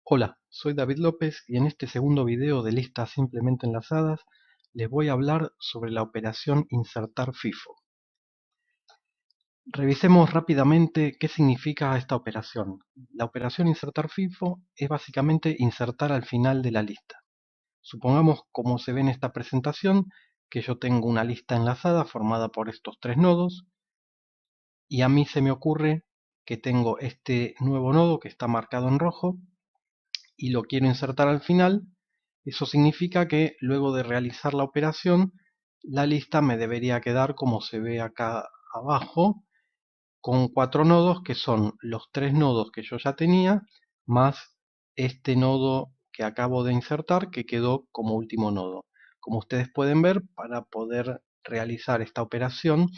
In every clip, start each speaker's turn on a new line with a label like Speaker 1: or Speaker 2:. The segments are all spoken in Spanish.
Speaker 1: Hola, soy David López y en este segundo video de listas simplemente enlazadas les voy a hablar sobre la operación insertar FIFO. Revisemos rápidamente qué significa esta operación. La operación insertar FIFO es básicamente insertar al final de la lista. Supongamos, como se ve en esta presentación, que yo tengo una lista enlazada formada por estos tres nodos y a mí se me ocurre que tengo este nuevo nodo que está marcado en rojo y lo quiero insertar al final. Eso significa que luego de realizar la operación, la lista me debería quedar como se ve acá abajo, con cuatro nodos que son los tres nodos que yo ya tenía, más este nodo que acabo de insertar que quedó como último nodo. Como ustedes pueden ver, para poder realizar esta operación,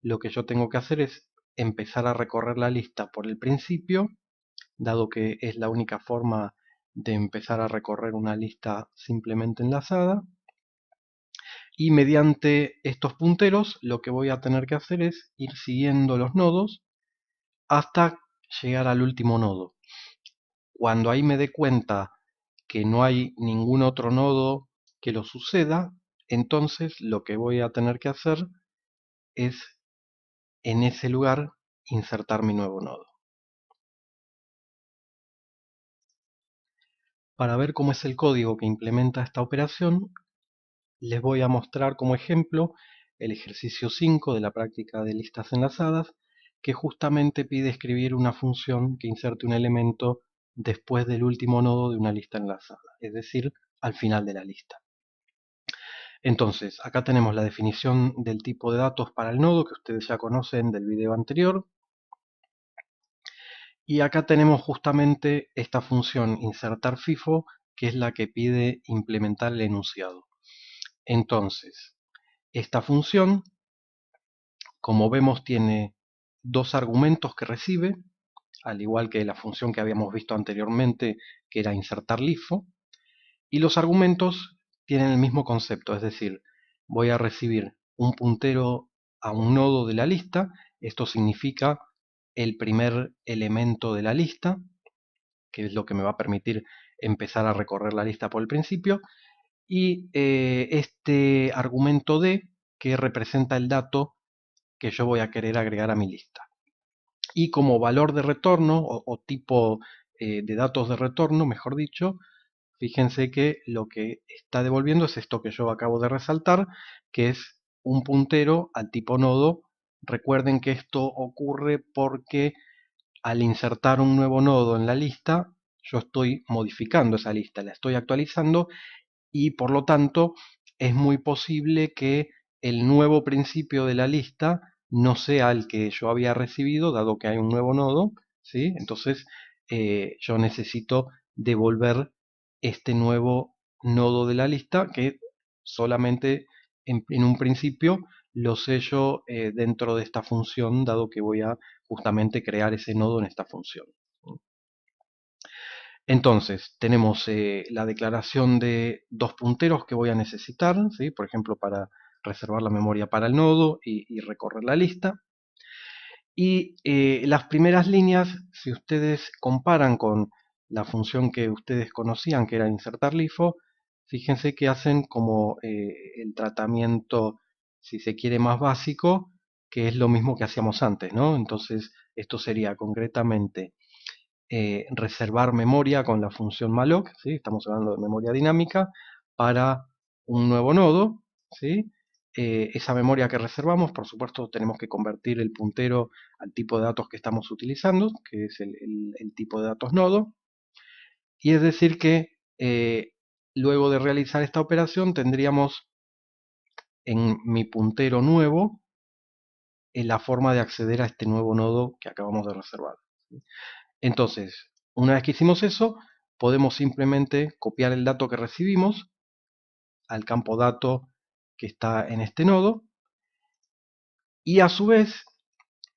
Speaker 1: lo que yo tengo que hacer es empezar a recorrer la lista por el principio, dado que es la única forma de empezar a recorrer una lista simplemente enlazada. Y mediante estos punteros lo que voy a tener que hacer es ir siguiendo los nodos hasta llegar al último nodo. Cuando ahí me dé cuenta que no hay ningún otro nodo que lo suceda, entonces lo que voy a tener que hacer es en ese lugar insertar mi nuevo nodo. Para ver cómo es el código que implementa esta operación, les voy a mostrar como ejemplo el ejercicio 5 de la práctica de listas enlazadas, que justamente pide escribir una función que inserte un elemento después del último nodo de una lista enlazada, es decir, al final de la lista. Entonces, acá tenemos la definición del tipo de datos para el nodo, que ustedes ya conocen del video anterior. Y acá tenemos justamente esta función insertar FIFO, que es la que pide implementar el enunciado. Entonces, esta función, como vemos, tiene dos argumentos que recibe, al igual que la función que habíamos visto anteriormente, que era insertar LIFO, y los argumentos tienen el mismo concepto, es decir, voy a recibir un puntero a un nodo de la lista. Esto significa el primer elemento de la lista, que es lo que me va a permitir empezar a recorrer la lista por el principio, y este argumento D, que representa el dato que yo voy a querer agregar a mi lista. Y como valor de retorno o tipo de datos de retorno, mejor dicho, fíjense que lo que está devolviendo es esto que yo acabo de resaltar, que es un puntero al tipo nodo. Recuerden que esto ocurre porque al insertar un nuevo nodo en la lista, yo estoy modificando esa lista, la estoy actualizando y por lo tanto es muy posible que el nuevo principio de la lista no sea el que yo había recibido, dado que hay un nuevo nodo, ¿sí? Entonces yo necesito devolver este nuevo nodo de la lista que solamente en un principio lo sello dentro de esta función, dado que voy a justamente crear ese nodo en esta función. Entonces, tenemos la declaración de dos punteros que voy a necesitar, ¿sí? Por ejemplo, para reservar la memoria para el nodo y recorrer la lista. Y las primeras líneas, si ustedes comparan con la función que ustedes conocían, que era insertar LIFO, fíjense que hacen como el tratamiento, si se quiere, más básico, que es lo mismo que hacíamos antes, ¿no? Entonces, esto sería concretamente reservar memoria con la función malloc, ¿sí? Estamos hablando de memoria dinámica, para un nuevo nodo, ¿sí? Esa memoria que reservamos, por supuesto, tenemos que convertir el puntero al tipo de datos que estamos utilizando, que es el tipo de datos nodo, y es decir que luego de realizar esta operación tendríamos en mi puntero nuevo la forma de acceder a este nuevo nodo que acabamos de reservar, ¿sí? Entonces, una vez que hicimos eso, podemos simplemente copiar el dato que recibimos al campo dato que está en este nodo, y a su vez,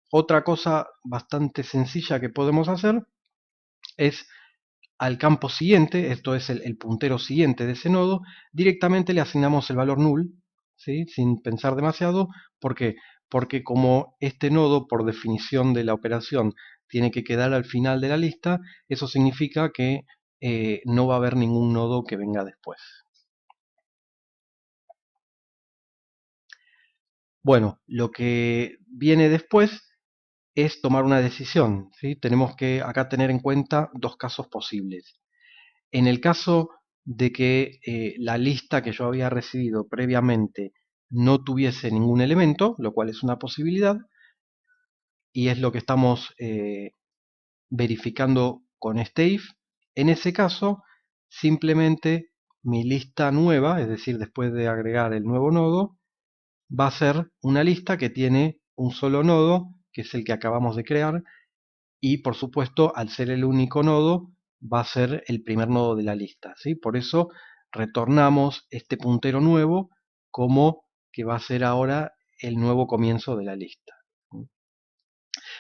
Speaker 1: otra cosa bastante sencilla que podemos hacer es al campo siguiente, esto es el puntero siguiente de ese nodo, directamente le asignamos el valor null, ¿sí? Sin pensar demasiado. ¿Por qué? Porque como este nodo, por definición de la operación, tiene que quedar al final de la lista, eso significa que no va a haber ningún nodo que venga después. Bueno, lo que viene después es tomar una decisión, ¿sí? Tenemos que acá tener en cuenta dos casos posibles. En el caso de que la lista que yo había recibido previamente no tuviese ningún elemento, lo cual es una posibilidad, y es lo que estamos verificando con este if, en ese caso simplemente mi lista nueva, es decir, después de agregar el nuevo nodo, va a ser una lista que tiene un solo nodo, que es el que acabamos de crear, y por supuesto, al ser el único nodo, va a ser el primer nodo de la lista, ¿sí? Por eso retornamos este puntero nuevo como que va a ser ahora el nuevo comienzo de la lista.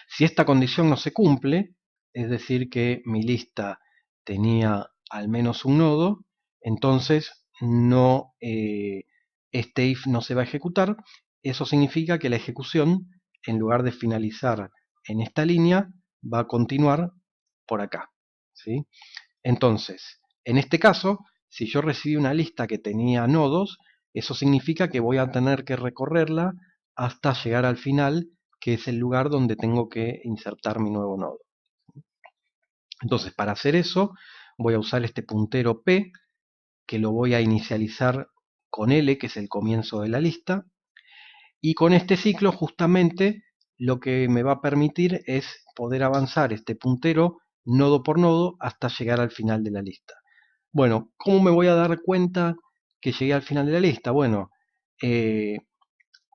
Speaker 1: Si esta condición no se cumple, es decir, que mi lista tenía al menos un nodo, entonces no, este if no se va a ejecutar. Eso significa que la ejecución, en lugar de finalizar en esta línea, va a continuar por acá, ¿sí? Entonces, en este caso, si yo recibí una lista que tenía nodos, eso significa que voy a tener que recorrerla hasta llegar al final, que es el lugar donde tengo que insertar mi nuevo nodo. Entonces, para hacer eso, voy a usar este puntero P, que lo voy a inicializar con L, que es el comienzo de la lista, y con este ciclo justamente lo que me va a permitir es poder avanzar este puntero nodo por nodo hasta llegar al final de la lista. Bueno, ¿cómo me voy a dar cuenta que llegué al final de la lista? Bueno, eh,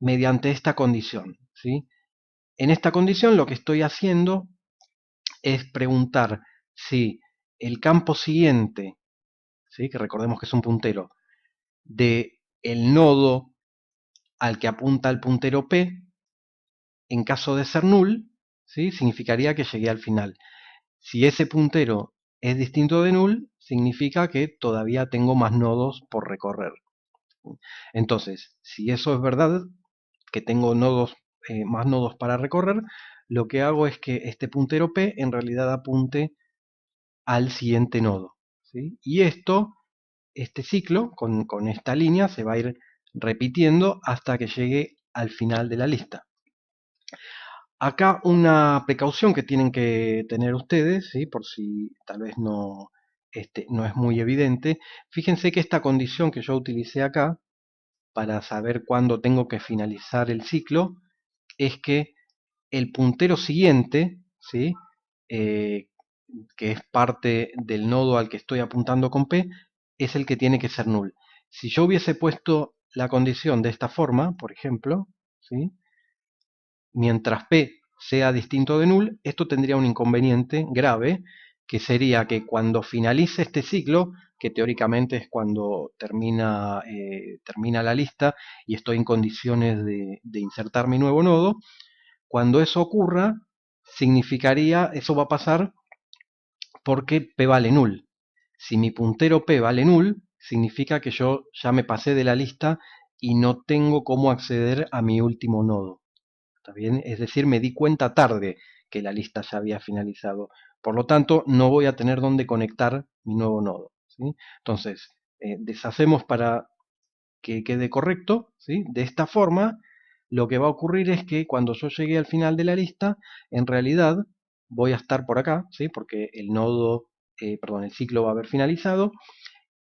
Speaker 1: mediante esta condición, ¿sí? En esta condición lo que estoy haciendo es preguntar si el campo siguiente, ¿sí? Que recordemos que es un puntero, de el nodo al que apunta el puntero P, en caso de ser null, ¿sí? Significaría que llegué al final. Si ese puntero es distinto de null, significa que todavía tengo más nodos por recorrer. Entonces, si eso es verdad, que tengo nodos, más nodos para recorrer, lo que hago es que este puntero P en realidad apunte al siguiente nodo, ¿sí? Y este ciclo, con esta línea, se va a ir repitiendo hasta que llegue al final de la lista. Acá una precaución que tienen que tener ustedes, ¿sí? Por si tal vez no es muy evidente. Fíjense que esta condición que yo utilicé acá, para saber cuándo tengo que finalizar el ciclo, es que el puntero siguiente, ¿sí? Eh, que es parte del nodo al que estoy apuntando con P, es el que tiene que ser null. Si yo hubiese puesto la condición de esta forma, por ejemplo, ¿sí? Mientras P sea distinto de null, esto tendría un inconveniente grave, que sería que cuando finalice este ciclo, que teóricamente es cuando termina la lista y estoy en condiciones de insertar mi nuevo nodo, cuando eso ocurra, eso va a pasar porque P vale null. Si mi puntero P vale null, significa que yo ya me pasé de la lista y no tengo cómo acceder a mi último nodo. ¿Está bien? Es decir, me di cuenta tarde que la lista ya había finalizado. Por lo tanto, no voy a tener dónde conectar mi nuevo nodo, ¿sí? Entonces, deshacemos para que quede correcto, ¿sí? De esta forma, lo que va a ocurrir es que cuando yo llegue al final de la lista, en realidad voy a estar por acá, ¿sí? Porque el ciclo va a haber finalizado,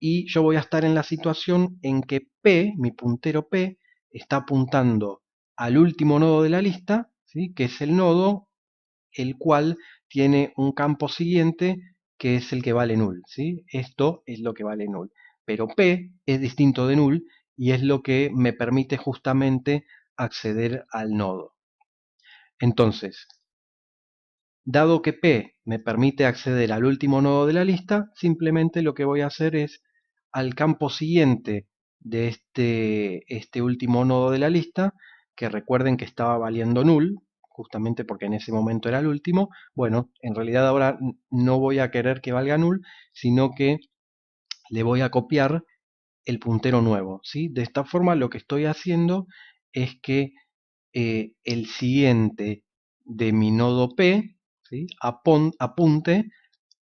Speaker 1: y yo voy a estar en la situación en que P, mi puntero P, está apuntando al último nodo de la lista, ¿sí? Que es el nodo el cual tiene un campo siguiente que es el que vale null, ¿sí? Esto es lo que vale null. Pero P es distinto de null y es lo que me permite justamente acceder al nodo. Entonces, dado que P me permite acceder al último nodo de la lista, simplemente lo que voy a hacer es al campo siguiente de este último nodo de la lista, que recuerden que estaba valiendo null, justamente porque en ese momento era el último. Bueno, en realidad ahora no voy a querer que valga null, sino que le voy a copiar el puntero nuevo, ¿sí? De esta forma lo que estoy haciendo es que el siguiente de mi nodo P, ¿sí? Apunte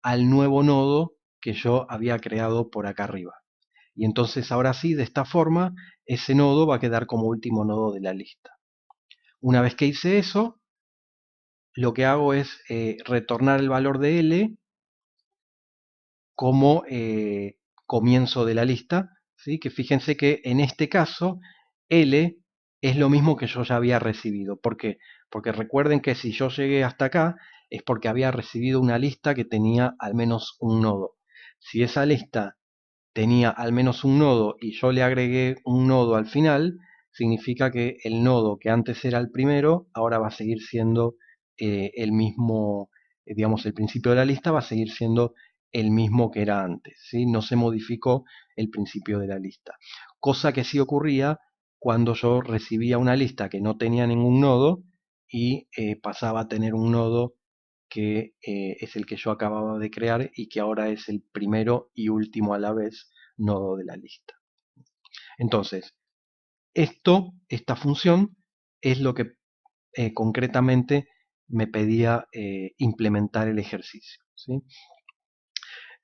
Speaker 1: al nuevo nodo que yo había creado por acá arriba. Y entonces ahora sí, de esta forma, ese nodo va a quedar como último nodo de la lista. Una vez que hice eso, lo que hago es retornar el valor de L como comienzo de la lista, ¿sí? Que fíjense que en este caso L es lo mismo que yo ya había recibido. ¿Por qué? Porque recuerden que si yo llegué hasta acá es porque había recibido una lista que tenía al menos un nodo. Si esa lista tenía al menos un nodo y yo le agregué un nodo al final, significa que el nodo que antes era el primero, ahora va a seguir siendo el mismo, digamos, el principio de la lista va a seguir siendo el mismo que era antes, ¿sí? No se modificó el principio de la lista. Cosa que sí ocurría cuando yo recibía una lista que no tenía ningún nodo y pasaba a tener un nodo que es el que yo acababa de crear y que ahora es el primero y último a la vez nodo de la lista. Entonces, esta función es lo que concretamente me pedía implementar el ejercicio, ¿sí?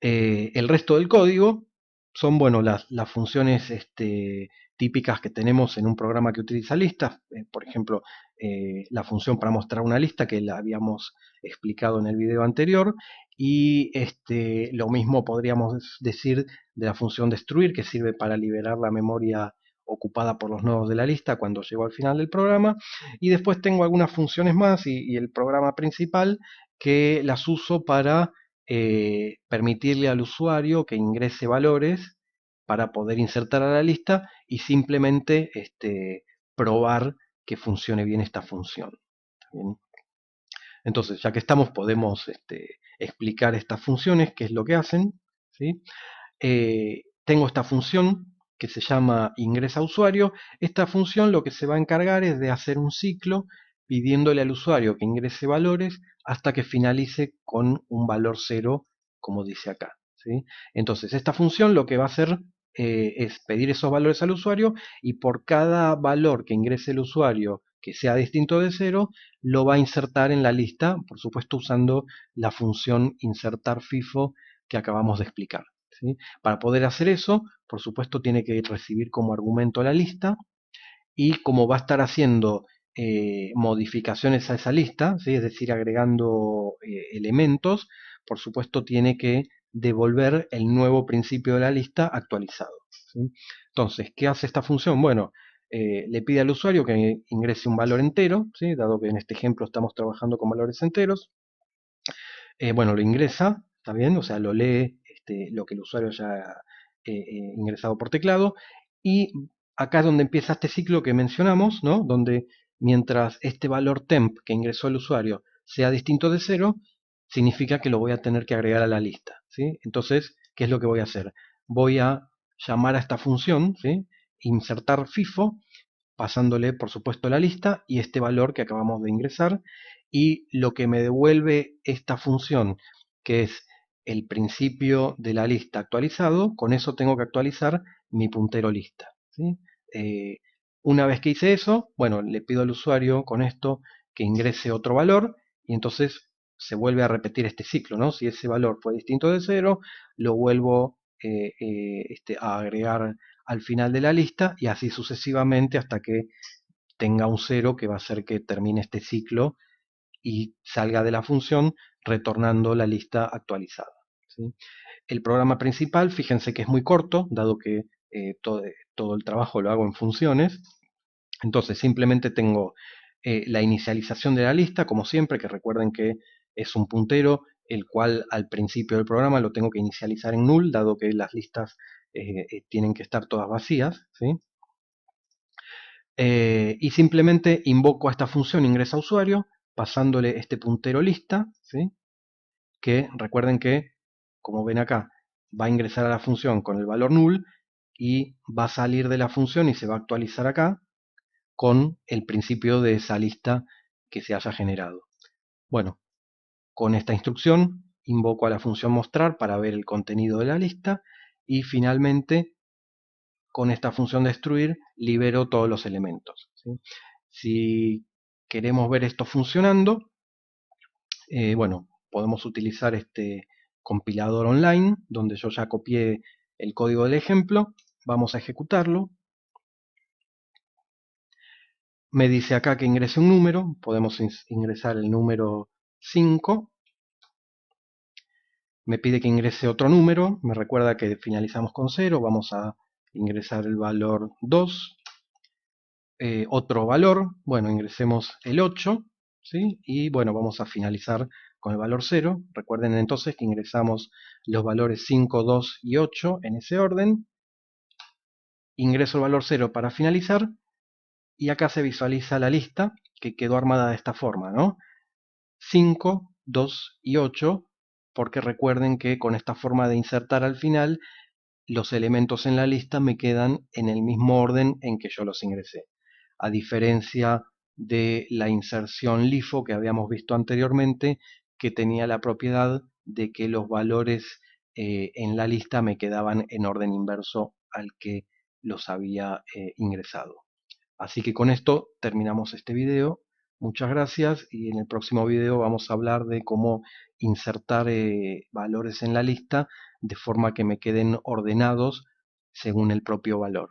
Speaker 1: El resto del código son, bueno, las funciones típicas que tenemos en un programa que utiliza listas. Por ejemplo, la función para mostrar una lista que la habíamos explicado en el video anterior. Y lo mismo podríamos decir de la función destruir, que sirve para liberar la memoria ocupada por los nodos de la lista cuando llego al final del programa. Y después tengo algunas funciones más y el programa principal que las uso para permitirle al usuario que ingrese valores para poder insertar a la lista y simplemente probar que funcione bien esta función. ¿Bien? Entonces, ya que estamos, podemos explicar estas funciones, qué es lo que hacen, ¿sí? Tengo esta función que se llama ingresa usuario. Esta función lo que se va a encargar es de hacer un ciclo pidiéndole al usuario que ingrese valores hasta que finalice con un valor 0, como dice acá, ¿sí? Entonces, esta función lo que va a hacer es pedir esos valores al usuario y por cada valor que ingrese el usuario que sea distinto de 0, lo va a insertar en la lista, por supuesto usando la función insertar FIFO que acabamos de explicar, ¿sí? Para poder hacer eso, por supuesto, tiene que recibir como argumento la lista y como va a estar haciendo modificaciones a esa lista, ¿sí? Es decir, agregando elementos, por supuesto, tiene que devolver el nuevo principio de la lista actualizado, ¿sí? Entonces, ¿qué hace esta función? Bueno, le pide al usuario que ingrese un valor entero, ¿sí? Dado que en este ejemplo estamos trabajando con valores enteros. Bueno, lo ingresa, ¿está bien? O sea, lo lee lo que el usuario haya ingresado por teclado. Y acá es donde empieza este ciclo que mencionamos, ¿no? Donde mientras este valor temp que ingresó el usuario sea distinto de 0, significa que lo voy a tener que agregar a la lista, ¿sí? Entonces, ¿qué es lo que voy a hacer? Voy a llamar a esta función, ¿sí? Insertar FIFO, pasándole por supuesto la lista y este valor que acabamos de ingresar, y lo que me devuelve esta función, que es el principio de la lista actualizado, con eso tengo que actualizar mi puntero lista, ¿sí? Una vez que hice eso, bueno, le pido al usuario con esto que ingrese otro valor y entonces se vuelve a repetir este ciclo, ¿no? Si ese valor fue distinto de 0, lo vuelvo a agregar al final de la lista y así sucesivamente hasta que tenga un 0 que va a hacer que termine este ciclo y salga de la función retornando la lista actualizada, ¿sí? El programa principal, fíjense que es muy corto, dado que todo el trabajo lo hago en funciones. Entonces simplemente tengo la inicialización de la lista, como siempre, que recuerden que es un puntero, el cual al principio del programa lo tengo que inicializar en null, dado que las listas tienen que estar todas vacías, ¿sí? Y simplemente invoco a esta función ingresa usuario, pasándole este puntero lista, ¿sí? Que recuerden que, como ven acá, va a ingresar a la función con el valor null y va a salir de la función y se va a actualizar acá con el principio de esa lista que se haya generado. Bueno, con esta instrucción invoco a la función mostrar para ver el contenido de la lista y finalmente con esta función destruir libero todos los elementos, ¿sí? Si queremos ver esto funcionando, bueno, podemos utilizar este compilador online, donde yo ya copié el código del ejemplo. Vamos a ejecutarlo. Me dice acá que ingrese un número, podemos ingresar el número 5. Me pide que ingrese otro número, me recuerda que finalizamos con 0, vamos a ingresar el valor 2. Otro valor, bueno, ingresemos el 8, ¿sí? Y bueno, vamos a finalizar con el valor 0. Recuerden entonces que ingresamos los valores 5, 2 y 8 en ese orden. Ingreso el valor 0 para finalizar y acá se visualiza la lista que quedó armada de esta forma, ¿no? 5, 2 y 8, porque recuerden que con esta forma de insertar al final, los elementos en la lista me quedan en el mismo orden en que yo los ingresé. A diferencia de la inserción LIFO que habíamos visto anteriormente, que tenía la propiedad de que los valores en la lista me quedaban en orden inverso al que los había ingresado. Así que con esto terminamos este video. Muchas gracias y en el próximo video vamos a hablar de cómo insertar valores en la lista de forma que me queden ordenados según el propio valor.